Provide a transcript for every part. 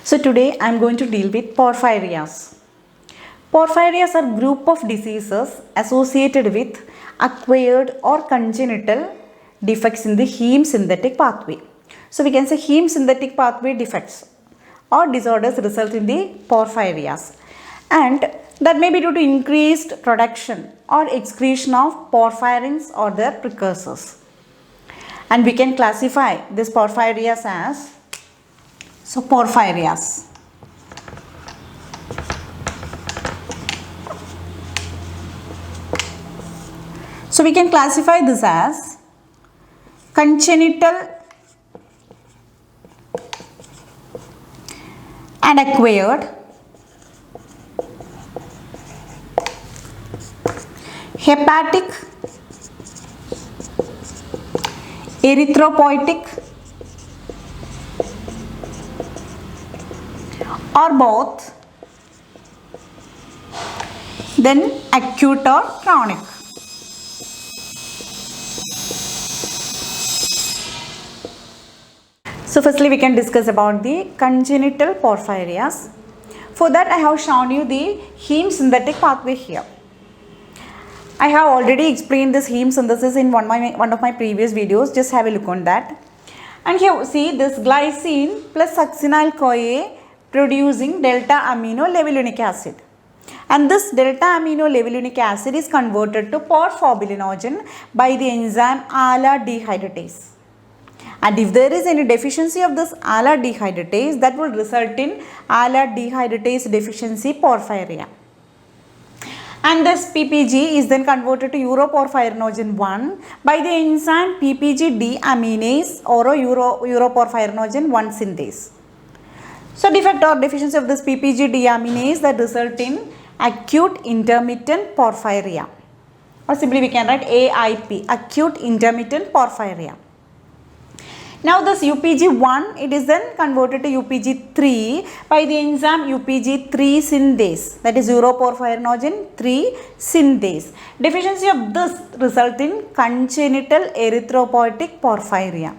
So today I am going to deal with porphyrias. Porphyrias are group of diseases associated with acquired or congenital defects in the heme synthetic pathway. So we can say heme synthetic pathway defects or disorders result in the porphyrias, and that may be due to increased production or excretion of porphyrins or their precursors. And we can classify this porphyrias as porphyrias. So we can classify this as congenital and acquired, hepatic, erythropoietic, or both, then acute or chronic. So firstly we can discuss about the congenital porphyrias. For that I have shown you the heme synthetic pathway here. I have already explained this heme synthesis in one of my previous videos. Just have a look on that. And here see this glycine plus succinyl CoA producing delta amino levulinic acid. And this delta amino levulinic acid is converted to porphobilinogen by the enzyme ALA dehydratase. And if there is any deficiency of this ALA dehydratase, that will result in ALA dehydratase deficiency porphyria. And this PPG is then converted to uroporphyrinogen 1 by the enzyme PPG deaminase or uroporphyrinogen 1 synthase. So defect or deficiency of this PPG deaminase that result in acute intermittent porphyria, or simply we can write AIP, acute intermittent porphyria. Now this UPG1, it is then converted to UPG3 by the enzyme UPG3 synthase, that is uroporphyrinogen 3 synthase. Deficiency of this result in congenital erythropoietic porphyria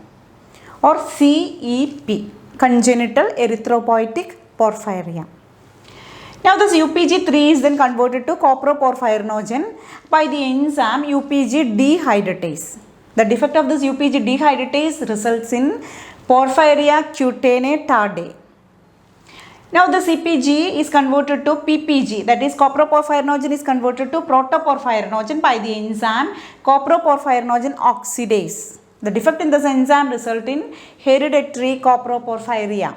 or CEP, congenital erythropoietic porphyria. Now this UPG3 is then converted to coproporphyrinogen by the enzyme UPG dehydratase. The defect of this UPG dehydratase results in porphyria cutanea tardae. Now the CPG is converted to PPG, that is coproporphyrinogen is converted to protoporphyrinogen by the enzyme coproporphyrinogen oxidase. The defect in this enzyme result in hereditary coproporphyria.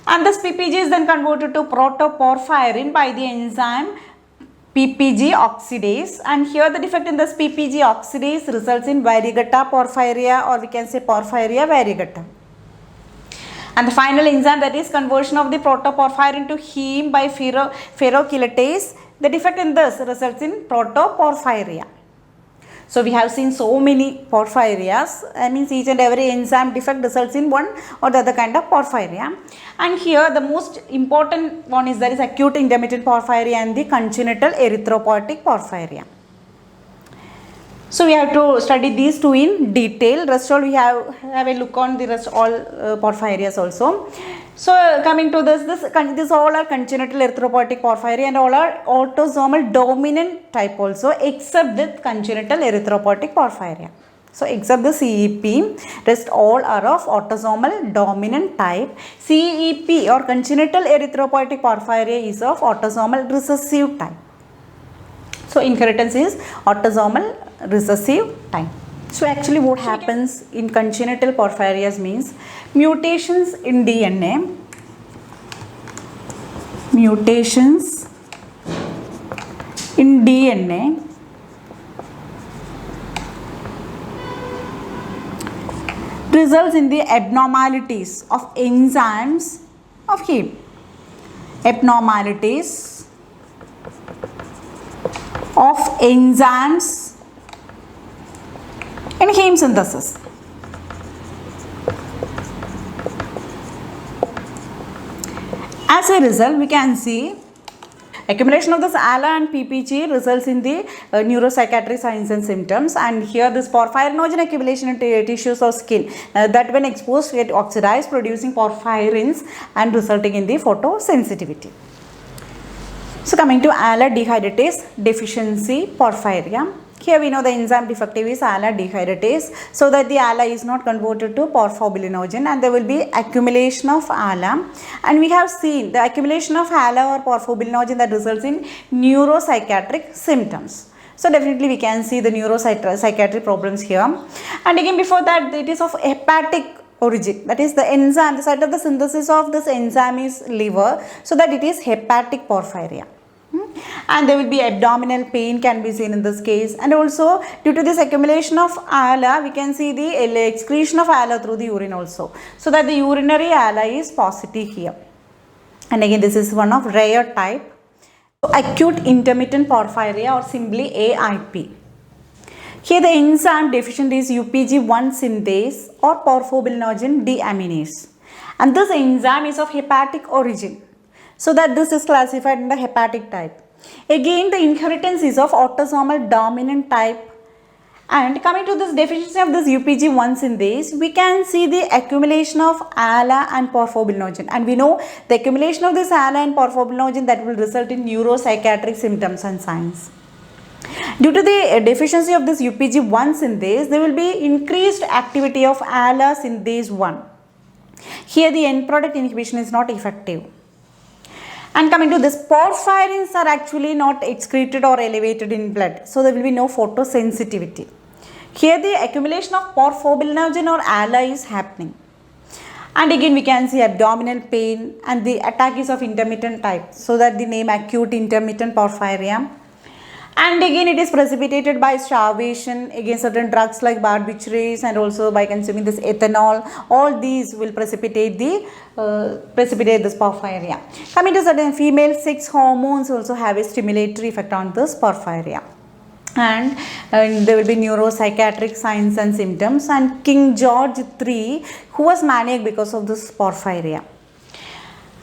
And this PPG is then converted to protoporphyrin by the enzyme PPG oxidase, and here the defect in this PPG oxidase results in variegata porphyria, or we can say porphyria variegata. And the final enzyme, that is conversion of the protoporphyrin to heme by ferrochelatase, the defect in this results in protoporphyria. So we have seen so many porphyrias, that means each and every enzyme defect results in one or the other kind of porphyria. And here the most important one is there is acute intermittent porphyria and the congenital erythropoietic porphyria. So we have to study these two in detail. Rest all we have a look on the rest all porphyrias also. So coming to this all are congenital erythropoietic porphyria and all are autosomal dominant type also, except the congenital erythropoietic porphyria. So except the CEP, rest all are of autosomal dominant type. CEP or congenital erythropoietic porphyria is of autosomal recessive type. So inheritance is autosomal recessive type. So actually what happens in congenital porphyrias means mutations in DNA, results in the abnormalities of enzymes of heme. Abnormalities of enzymes in heme synthesis. As a result, we can see Accumulation of this ALA and PPG results in the neuropsychiatric signs and symptoms, and here this porphyrinogen accumulation in tissues or skin that when exposed get oxidized, producing porphyrins and resulting in the photosensitivity. So coming to ALA dehydratase deficiency porphyria. Here we know the enzyme defective is ALA dehydratase, so that the ALA is not converted to porphobilinogen and there will be accumulation of ALA, and we have seen the accumulation of ALA or porphobilinogen that results in neuropsychiatric symptoms. So definitely we can see the neuropsychiatric problems here. And again, before that, it is of hepatic origin, that is the enzyme, the site of the synthesis of this enzyme is liver, so that it is hepatic porphyria. And there will be abdominal pain can be seen in this case, and also due to this accumulation of ALA we can see the excretion of ALA through the urine also, so that the urinary ALA is positive here. And again, this is one of rare type. Acute intermittent porphyria, or simply AIP. Here the enzyme deficient is UPG1 synthase or porphobilinogen deaminase, and this enzyme is of hepatic origin, so that this is classified in the hepatic type. Again, the inheritance is of autosomal dominant type. And coming to this deficiency of this UPG1 synthase, we can see the accumulation of ALA and porphobilinogen, and we know the accumulation of this ALA and porphobilinogen that will result in neuropsychiatric symptoms and signs. Due to the deficiency of this UPG1 synthase, there will be increased activity of ALA synthase 1. Here the end product inhibition is not effective. And coming to this, porphyrins are actually not excreted or elevated in blood, so there will be no photosensitivity. Here the accumulation of porphobilinogen or ALA is happening. And again we can see abdominal pain, and the attack is of intermittent type, so that the name acute intermittent porphyria. And again it is precipitated by starvation, against certain drugs like barbiturates, and also by consuming this ethanol. All these will precipitate this porphyria. Coming to certain female sex hormones also have a stimulatory effect on this porphyria. And there will be neuropsychiatric signs and symptoms. And King George III, who was maniac because of this porphyria.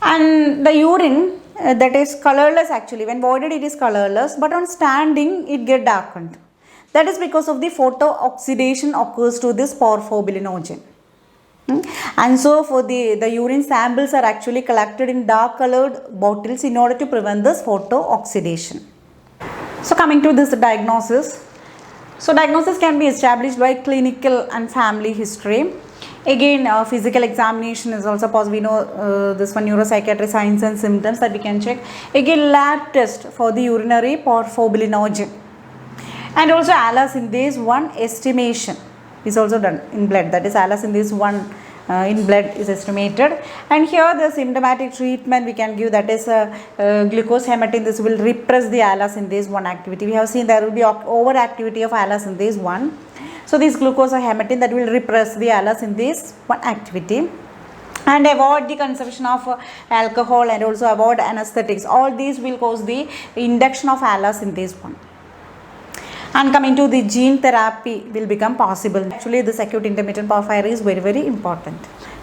And the urine that is colorless, actually when voided it is colorless, but on standing it get darkened. That is because of the photooxidation occurs to this porphobilinogen. And so for the urine samples are actually collected in dark colored bottles in order to prevent this photooxidation. So coming to this diagnosis. So diagnosis can be established by clinical and family history. Again, physical examination is also possible. We know this one, neuropsychiatric signs and symptoms that we can check. Again, lab test for the urinary porphobilinogen. And also ALA synthase 1 estimation is also done in blood. That is ALA synthase 1 in blood is estimated. And here the symptomatic treatment we can give, that is glucose hematine. This will repress the ALA synthase 1 activity. We have seen there will be overactivity of ALA synthase 1. So this glucose or hematine that will repress the ALA synthase 1 activity. And avoid the consumption of alcohol, and also avoid anesthetics. All these will cause the induction of ALA synthase 1. And coming to the gene therapy will become possible. Actually this acute intermittent porphyria is very, very important.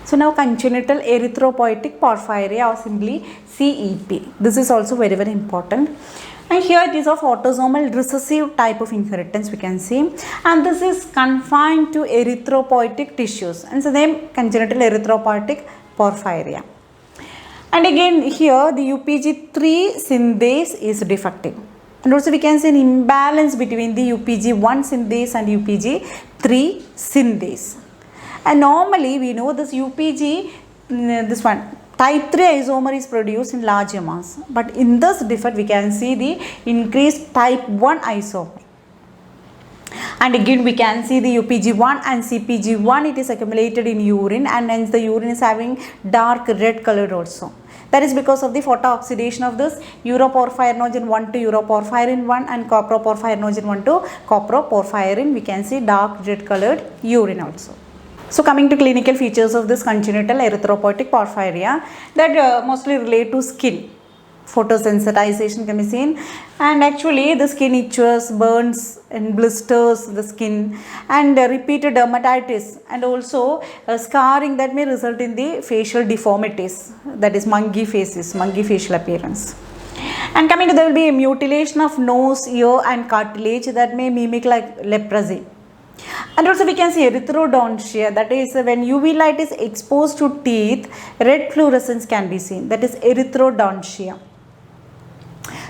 So now congenital erythropoietic porphyria, or simply CEP. This is also very, very important. And here it is of autosomal recessive type of inheritance we can see, and this is confined to erythropoietic tissues, and so name congenital erythropoietic porphyria. And again here the UPG3 synthase is defective, and also we can see an imbalance between the UPG1 synthase and UPG3 synthase. And normally we know this UPG, this one type 3 isomer is produced in large amounts, but in this defect we can see the increased type 1 isomer. And again we can see the UPG1 and CPG1, it is accumulated in urine, and hence the urine is having dark red colored also. That is because of the photooxidation of this uroporphyrinogen 1 to uroporphyrin 1 and coproporphyrinogen 1 to coproporphyrin. We can see dark red colored urine also. So coming to clinical features of this congenital erythropoietic porphyria, that mostly relate to skin. Photosensitization can be seen, and actually the skin itches, burns and blisters the skin, and repeated dermatitis, and also scarring that may result in the facial deformities, that is monkey faces, monkey facial appearance. And coming to, there will be a mutilation of nose, ear and cartilage that may mimic like leprosy. And also we can see erythrodontia, that is when UV light is exposed to teeth, red fluorescence can be seen, that is erythrodontia.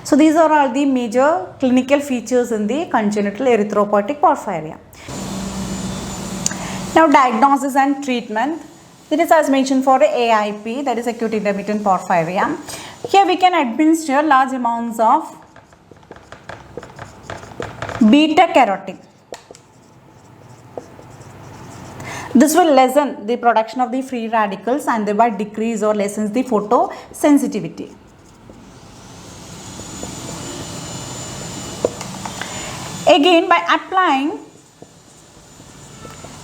So these are all the major clinical features in the congenital erythropoietic porphyria. Now diagnosis and treatment. This is as mentioned for AIP, that is acute intermittent porphyria. Here we can administer large amounts of beta carotene. This will lessen the production of the free radicals and thereby decrease or lessens the photosensitivity. Again, by applying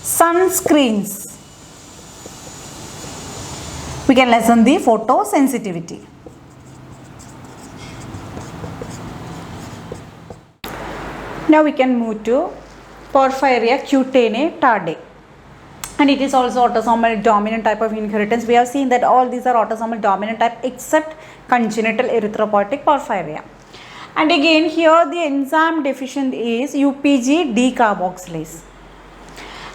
sunscreens, we can lessen the photosensitivity. Now we can move to porphyria cutanea tardae. And it is also autosomal dominant type of inheritance. We have seen that all these are autosomal dominant type except congenital erythropoietic porphyria. And again here the enzyme deficient is UPG decarboxylase.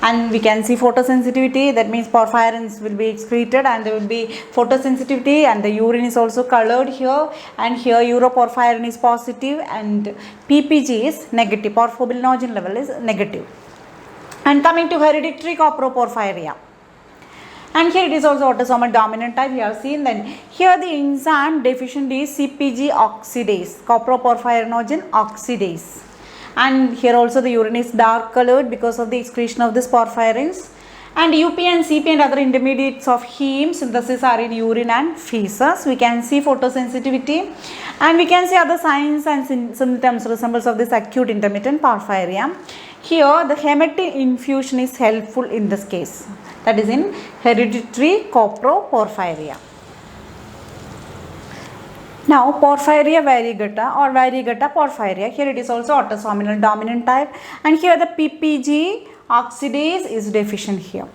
And we can see photosensitivity, that means porphyrins will be excreted and there will be photosensitivity, and the urine is also colored here, and here uroporphyrin is positive and PPG is negative, porphobilinogen level is negative. And coming to hereditary coproporphyria, and here it is also autosomal dominant type. We have seen that here the enzyme deficient is CpG oxidase, coproporphyrinogen oxidase, and here also the urine is dark colored because of the excretion of this porphyrins. And UP and CP and other intermediates of heme synthesis are in urine and feces. We can see photosensitivity, and we can see other signs and symptoms resembles of this acute intermittent porphyria. Here the hematine infusion is helpful in this case, that is in hereditary coproporphyria. Now porphyria variegata or variegata porphyria, here it is also autosomal dominant type, and here the PPG oxidase is deficient here.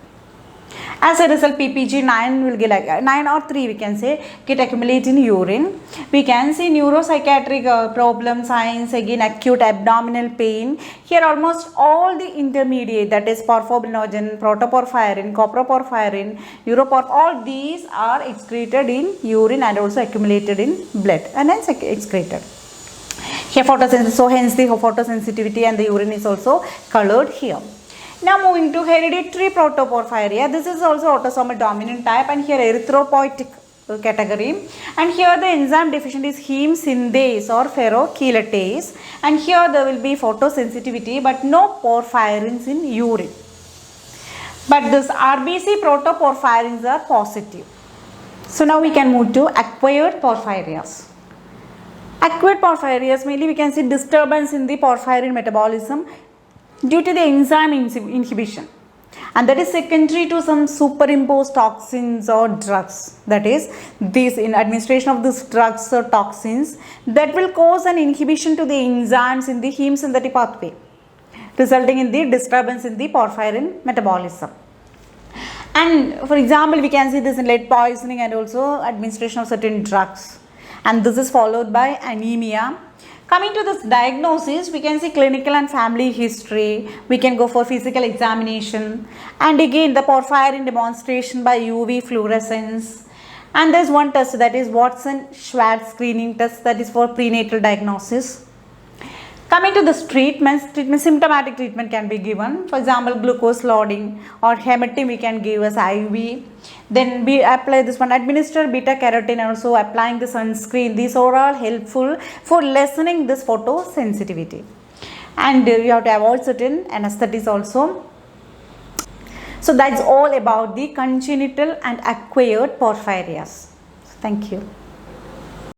As a result, PPG9 will get like 9 or 3 we can say get accumulate in urine. We can see neuropsychiatric problem signs, again acute abdominal pain. Here almost all the intermediate, that is porphobilinogen, protoporphyrin, coproporphyrin, uroporphyrin, all these are excreted in urine and also accumulated in blood and hence excreted. Here photosensitivity, so hence the photosensitivity and the urine is also colored here. Now moving to hereditary protoporphyria, this is also autosomal dominant type, and here erythropoietic category, and here the enzyme deficient is heme synthase or ferrochelatase, and here there will be photosensitivity but no porphyrins in urine. But this RBC protoporphyrins are positive. So now we can move to acquired porphyrias. Acquired porphyrias, mainly we can see disturbance in the porphyrin metabolism due to the enzyme inhibition, and that is secondary to some superimposed toxins or drugs, that is this in administration of these drugs or toxins that will cause an inhibition to the enzymes in the heme synthetic pathway, resulting in the disturbance in the porphyrin metabolism. And for example, we can see this in lead poisoning and also administration of certain drugs, and this is followed by anemia. Coming to this diagnosis, we can see clinical and family history, we can go for physical examination, and again the porphyrin demonstration by UV fluorescence, and there is one test, that is Watson-Schwartz screening test, that is for prenatal diagnosis. Coming to this treatments, symptomatic treatment can be given, for example glucose loading or hematine we can give as IV. Then we apply this one, administer beta carotene, and also applying the sunscreen. These are all helpful for lessening this photosensitivity, and you have to avoid certain anesthetics also. So that's all about the congenital and acquired porphyrias. Thank you.